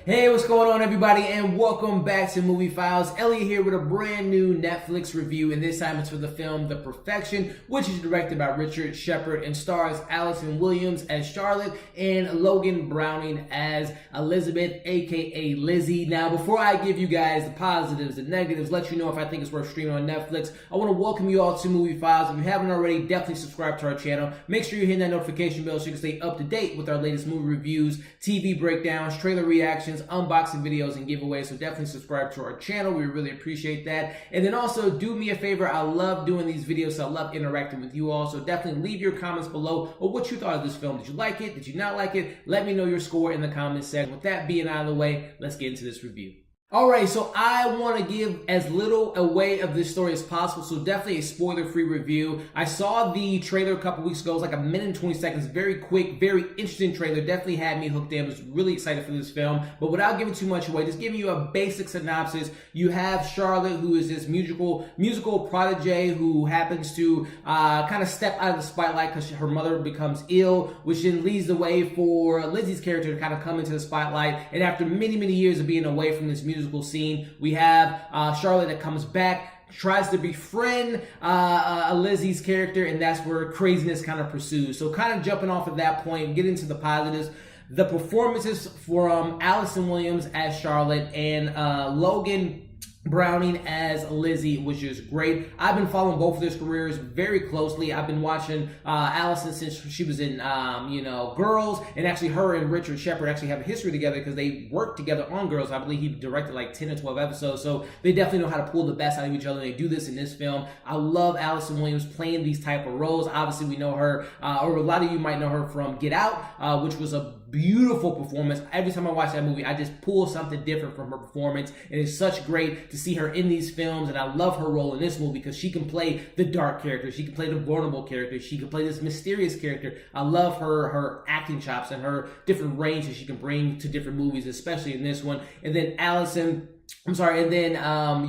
Hey, what's going on, everybody, and welcome back to Movie Files. Elliot here with a brand new Netflix review, and this time it's for the film The Perfection, which is directed by Richard Shepard and stars Allison Williams as Charlotte and Logan Browning as Elizabeth, aka Lizzie. Now, before I give you guys the positives and negatives, let you know if I think it's worth streaming on Netflix, I want to welcome you all to Movie Files. If you haven't already, definitely subscribe to our channel. Make sure you hit that notification bell so you can stay up to date with our latest movie reviews, TV breakdowns, trailer reactions, unboxing videos, and giveaways. So definitely subscribe to our channel. We really appreciate that. And then also do me a favor. I love doing these videos, so I love interacting with you all. So definitely leave your comments below of what you thought of this film. Did you like it? Did you not like it? Let me know your score in the comments section. With that being out of the way, let's get into this review. Alright, so I want to give as little away of this story as possible, so definitely a spoiler-free review. I saw the trailer a couple weeks ago. It was like a minute and 20 seconds. Very quick, very interesting trailer. Definitely had me hooked in. I was really excited for this film. But without giving too much away, just giving you a basic synopsis. You have Charlotte, who is this musical prodigy who happens to kind of step out of the spotlight because her mother becomes ill, which then leads the way for Lizzie's character to kind of come into the spotlight. And after many, many years of being away from this musical scene, we have Charlotte that comes back, tries to befriend Lizzie's character, and that's where craziness kind of pursues. So kind of jumping off of that point, get into the positives. The performances from Allison Williams as Charlotte and Logan Browning as Lizzie was just great. I've been following both of their careers very closely. I've been watching Allison since she was in, Girls, and actually her and Richard Shepard actually have a history together because they worked together on Girls. I believe he directed like 10 or 12 episodes, so they definitely know how to pull the best out of each other, and they do this in this film. I love Allison Williams playing these type of roles. Obviously, we know her, or a lot of you might know her from Get Out, which was a beautiful performance. Every time I watch that movie, I just pull something different from her performance, and it's such great to see her in these films. And I love her role in this movie because she can play the dark character, she can play the vulnerable character, she can play this mysterious character. I love her acting chops and her different range that she can bring to different movies, especially in this one. And then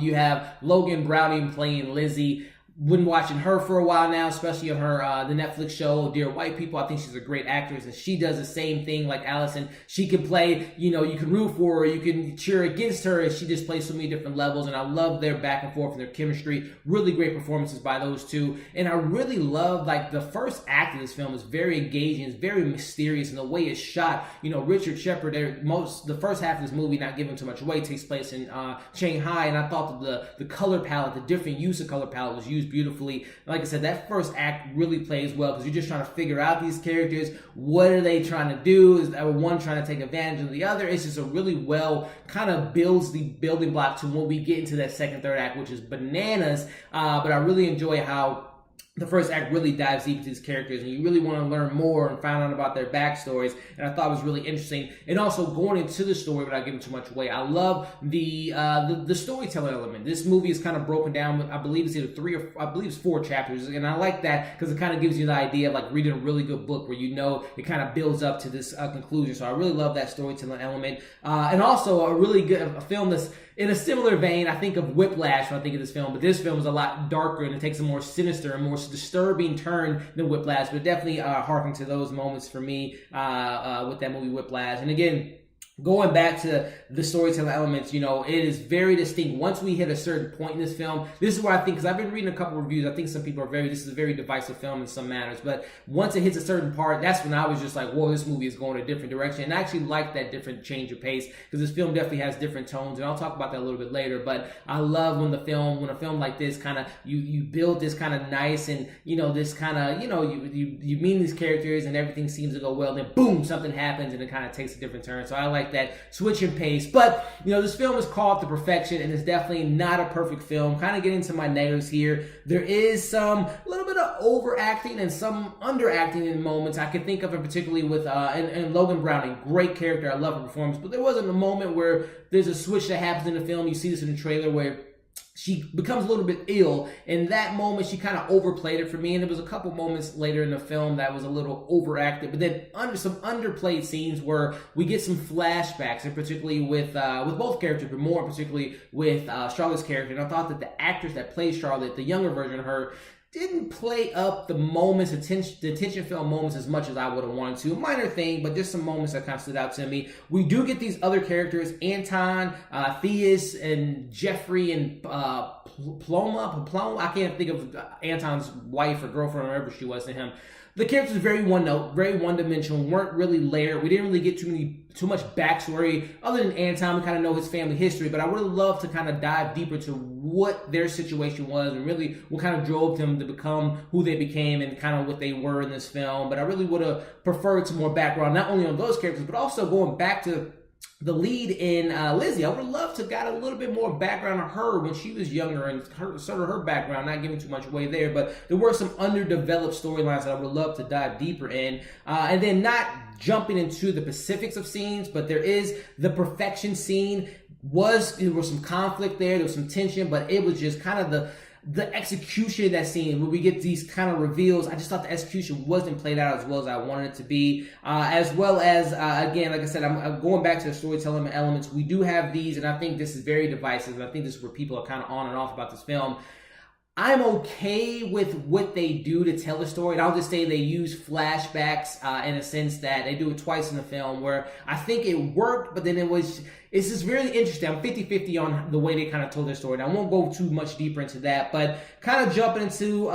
you have Logan Browning playing Lizzie. Been watching her for a while now, especially on her the Netflix show Dear White People. I think she's a great actress, and she does the same thing like Allison. She can play, you can root for her, you can cheer against her, and she just plays so many different levels. And I love their back and forth and their chemistry. Really great performances by those two. And I really love, like, the first act of this film is very engaging, it's very mysterious, and the way it's shot. Richard Shepard, the first half of this movie, not giving too much away, takes place in Shanghai, and I thought that the color palette, the different use of color palette was used beautifully. Like I said, that first act really plays well because you're just trying to figure out these characters. What are they trying to do? Is one trying to take advantage of the other? It's just a really well kind of builds the building block to when we get into that second, third act, which is bananas. But I really enjoy how the first act really dives deep into these characters, and you really want to learn more and find out about their backstories, and I thought it was really interesting. And also going into the story without giving too much away, I love the storytelling element. This movie is kind of broken down with, I believe it's either 4 chapters, and I like that because it kind of gives you the idea of like reading a really good book where it kind of builds up to this conclusion. So I really love that storytelling element, and also a really good film that's in a similar vein. I think of Whiplash when I think of this film, but this film is a lot darker and it takes a more sinister and more disturbing turn than Whiplash, but definitely harking to those moments for me with that movie Whiplash. And again, going back to the storytelling elements, it is very distinct. Once we hit a certain point in this film, this is where I think, because I've been reading a couple reviews, I think some people this is a very divisive film in some manners, but once it hits a certain part, that's when I was just like, whoa, this movie is going a different direction. And I actually like that different change of pace because this film definitely has different tones, and I'll talk about that a little bit later. But I love when a film like this kind of, you build this kind of nice and, this kind of, you meet these characters and everything seems to go well, then boom, something happens and it kind of takes a different turn. So I like that switch in pace. But this film is called The Perfection, and it's definitely not a perfect film. Kind of getting into my negatives here. There is a little bit of overacting and some underacting in moments. I can think of it particularly with and Logan Browning, great character. I love her performance, but there wasn't a moment where there's a switch that happens in the film. You see this in the trailer where she becomes a little bit ill. In that moment, she kind of overplayed it for me, and there was a couple moments later in the film that was a little overacted. But then some underplayed scenes where we get some flashbacks, and particularly with both characters, but more particularly with Charlotte's character. And I thought that the actress that plays Charlotte, the younger version of her, didn't play up the moments, the tension film moments as much as I would have wanted to. A minor thing, but just some moments that kind of stood out to me. We do get these other characters, Anton, Theus, and Jeffrey, and Ploma. I can't think of Anton's wife or girlfriend, or whatever she was to him. The characters are very one note, very one dimensional, weren't really layered. We didn't really get too much backstory other than Anton. We kind of know his family history, but I would have loved to kind of dive deeper to what their situation was and really what kind of drove them to become who they became and kind of what they were in this film. But I really would have preferred some more background, not only on those characters, but also going back to the lead in Lizzie. I would have loved to have got a little bit more background on her when she was younger and sort of her background, not giving too much away there, but there were some underdeveloped storylines that I would love to dive deeper in. And then not jumping into the specifics of scenes, but there is the perfection scene. There was some conflict there was some tension, but it was just kind of the execution of that scene where we get these kind of reveals. I just thought the execution wasn't played out as well as I wanted it to be. As well as, again, like I said, I'm going back to the storytelling elements. We do have these, and I think this is very divisive, and I think this is where people are kind of on and off about this film. I'm okay with what they do to tell the story, and I'll just say they use flashbacks in a sense that they do it twice in the film where I think it worked, but then it's just really interesting. I'm 50-50 on the way they kind of told their story. Now, I won't go too much deeper into that, but kind of jumping into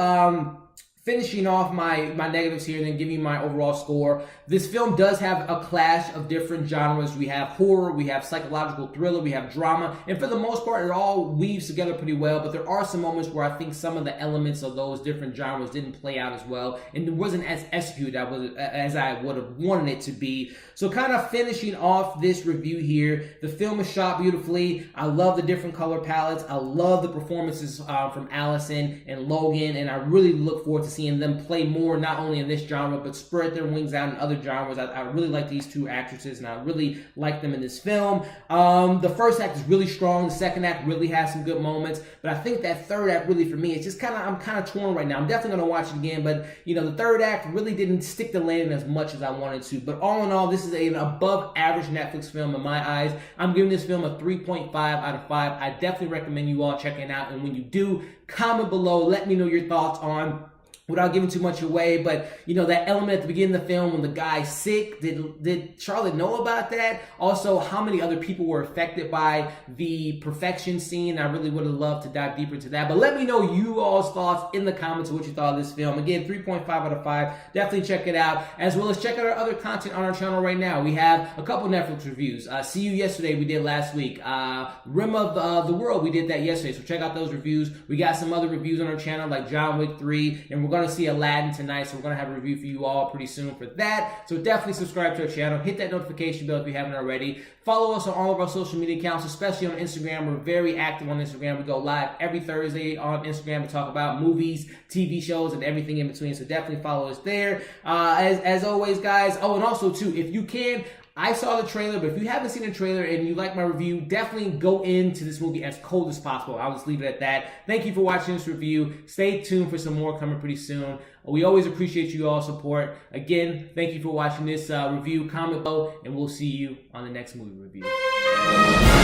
finishing off my negatives here and then giving you my overall score. This film does have a clash of different genres. We have horror, we have psychological thriller, we have drama, and for the most part, it all weaves together pretty well, but there are some moments where I think some of the elements of those different genres didn't play out as well, and it wasn't as executed as I would have wanted it to be. So kind of finishing off this review here, the film is shot beautifully. I love the different color palettes. I love the performances from Allison and Logan, and I really look forward to seeing them play more, not only in this genre, but spread their wings out in other genres. I really like these two actresses, and I really like them in this film. The first act is really strong. The second act really has some good moments, but I think that third act really, for me, it's just I'm kind of torn right now. I'm definitely going to watch it again, but the third act really didn't stick the landing as much as I wanted to. But all in all, this is an above average Netflix film in my eyes. I'm giving this film a 3.5 out of 5. I definitely recommend you all checking it out, and when you do, comment below, let me know your thoughts on, without giving too much away, but that element at the beginning of the film when the guy's sick, did Charlotte know about that? Also, how many other people were affected by the perfection scene? I really would have loved to dive deeper into that, but let me know you all's thoughts in the comments of what you thought of this film. Again, 3.5 out of 5. Definitely check it out, as well as check out our other content on our channel right now. We have a couple Netflix reviews. See You Yesterday we did last week. Rim of the World, we did that yesterday, so check out those reviews. We got some other reviews on our channel like John Wick 3, and we're going to see Aladdin tonight, so we're going to have a review for you all pretty soon for that. So definitely subscribe to our channel. Hit that notification bell if you haven't already. Follow us on all of our social media accounts, especially on Instagram. We're very active on Instagram. We go live every Thursday on Instagram to talk about movies, TV shows, and everything in between. So definitely follow us there. As always, guys. Oh, and also, too, if you can, I saw the trailer, but if you haven't seen the trailer and you like my review, definitely go into this movie as cold as possible. I'll just leave it at that. Thank you for watching this review. Stay tuned for some more coming pretty soon. We always appreciate you all support. Again, thank you for watching this review. Comment below, and we'll see you on the next movie review.